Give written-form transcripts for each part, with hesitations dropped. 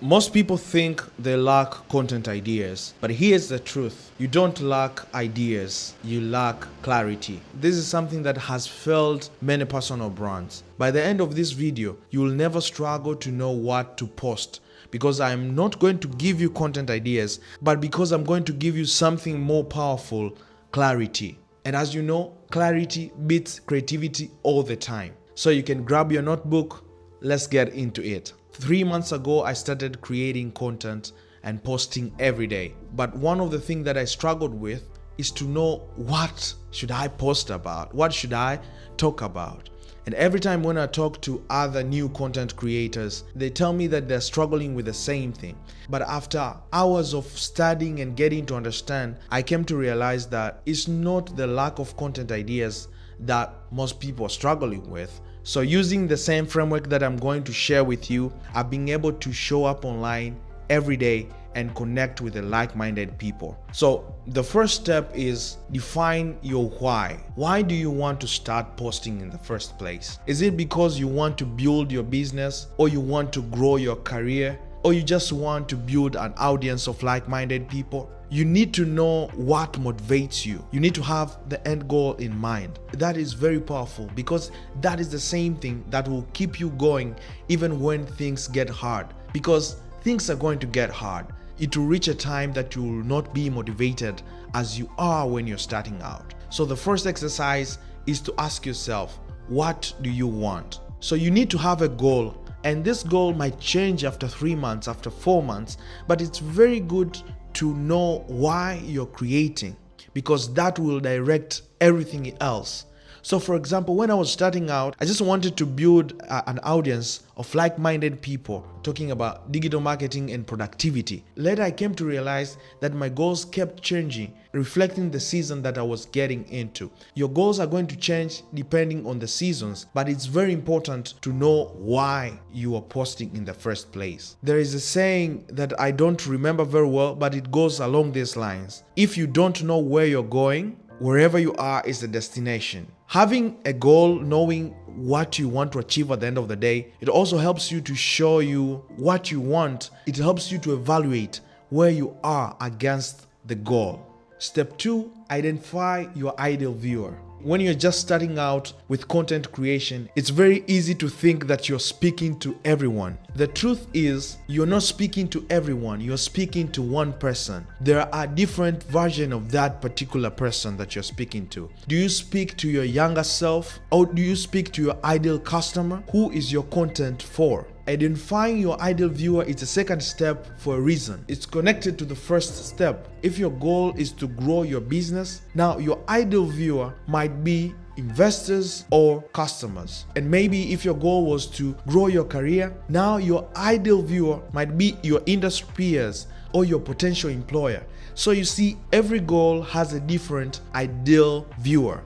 Most people think they lack content ideas, but here's the truth. You don't lack ideas, you lack clarity. This is something that has failed many personal brands. By the end of this video, you will never struggle to know what to post, because I'm not going to give you content ideas, but because I'm going to give you something more powerful: clarity. And as you know, clarity beats creativity all the time. So you can grab your notebook, let's get into it. 3 months ago, I started creating content and posting every day. But one of the things that I struggled with is to know, what should I post about? What should I talk about? And every time when I talk to other new content creators, they tell me that they're struggling with the same thing. But after hours of studying and getting to understand, I came to realize that it's not the lack of content ideas that most people are struggling with. So using the same framework that I'm going to share with you, I've been able to show up online every day and connect with the like-minded people. So the first step is define your why. Why do you want to start posting in the first place? Is it because you want to build your business, or you want to grow your career, or you just want to build an audience of like-minded people? You need to know what motivates you. You need to have the end goal in mind. That is very powerful, because that is the same thing that will keep you going even when things get hard. Because things are going to get hard. It will reach a time that you will not be motivated as you are when you're starting out. So the first exercise is to ask yourself, what do you want? So you need to have a goal. And this goal might change after 3 months, after 4 months, but it's very good to know why you're creating, because that will direct everything else. So for example, when I was starting out, I just wanted to build an audience of like-minded people talking about digital marketing and productivity. Later, I came to realize that my goals kept changing, reflecting the season that I was getting into. Your goals are going to change depending on the seasons, but it's very important to know why you are posting in the first place. There is a saying that I don't remember very well, but it goes along these lines. If you don't know where you're going, wherever you are is the destination. Having a goal, knowing what you want to achieve at the end of the day, it also helps you to show you what you want. It helps you to evaluate where you are against the goal. Step 2, identify your ideal viewer. When you're just starting out with content creation, it's very easy to think that you're speaking to everyone. The truth is, you're not speaking to everyone, you're speaking to one person. There are different versions of that particular person that you're speaking to. Do you speak to your younger self, or do you speak to your ideal customer? Who is your content for? Identifying your ideal viewer is the second step for a reason. It's connected to the first step. If your goal is to grow your business, now your ideal viewer might be investors or customers. And maybe if your goal was to grow your career, now your ideal viewer might be your industry peers or your potential employer. So you see, every goal has a different ideal viewer.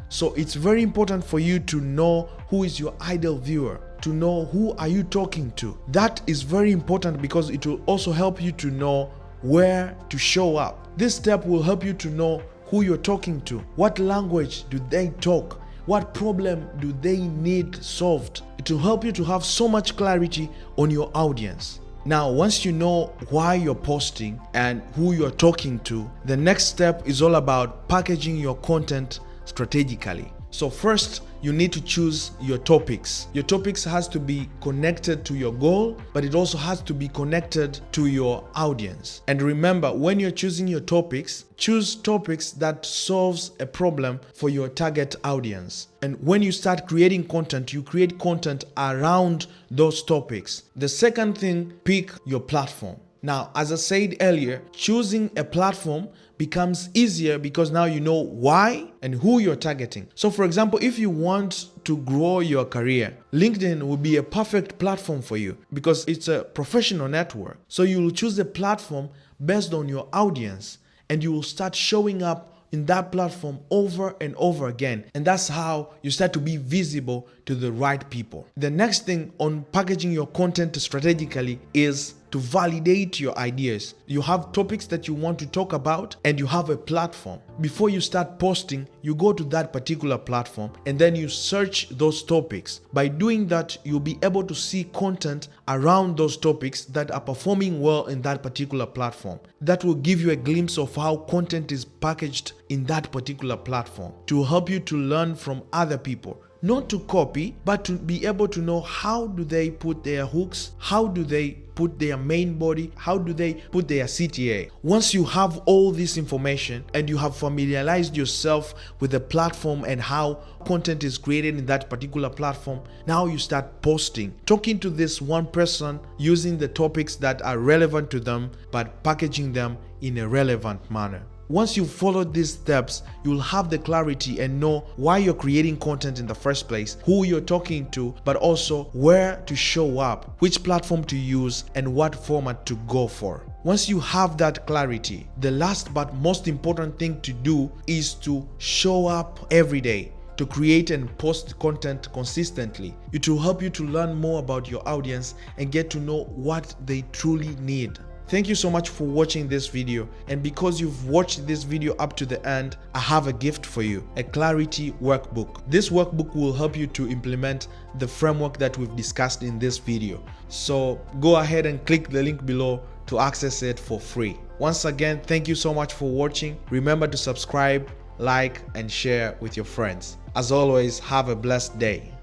So it's very important for you to know who is your ideal viewer, to know who are you talking to. That is very important, because it will also help you to know where to show up. This step will help you to know who you're talking to. What language do they talk? What problem do they need solved? It will help you to have so much clarity on your audience. Now, once you know why you're posting and who you're talking to, the next step is all about packaging your content strategically. So first, you need to choose your topics. Your topics has to be connected to your goal, but it also has to be connected to your audience. And remember, when you're choosing your topics, choose topics that solves a problem for your target audience. And when you start creating content, you create content around those topics. The second thing, pick your platform. Now, as I said earlier, choosing a platform becomes easier because now you know why and who you're targeting. So for example, if you want to grow your career, LinkedIn will be a perfect platform for you because it's a professional network. So you will choose a platform based on your audience, and you will start showing up in that platform over and over again. And that's how you start to be visible to the right people. The next thing on packaging your content strategically is to validate your ideas. You have topics that you want to talk about and you have a platform. Before you start posting, you go to that particular platform and then you search those topics. By doing that, you'll be able to see content around those topics that are performing well in that particular platform. That will give you a glimpse of how content is packaged in that particular platform to help you to learn from other people. Not to copy, but to be able to know how do they put their hooks, how do they put their main body, how do they put their CTA. Once you have all this information and you have familiarized yourself with the platform and how content is created in that particular platform, now you start posting, talking to this one person, using the topics that are relevant to them, but packaging them in a relevant manner. Once you've followed these steps, you'll have the clarity and know why you're creating content in the first place, who you're talking to, but also where to show up, which platform to use, and what format to go for. Once you have that clarity, the last but most important thing to do is to show up every day, to create and post content consistently. It will help you to learn more about your audience and get to know what they truly need. Thank you so much for watching this video, and because you've watched this video up to the end, I have a gift for you, a clarity workbook. This workbook will help you to implement the framework that we've discussed in this video. So go ahead and click the link below to access it for free. Once again, thank you so much for watching. Remember to subscribe, like, and share with your friends. As always, have a blessed day.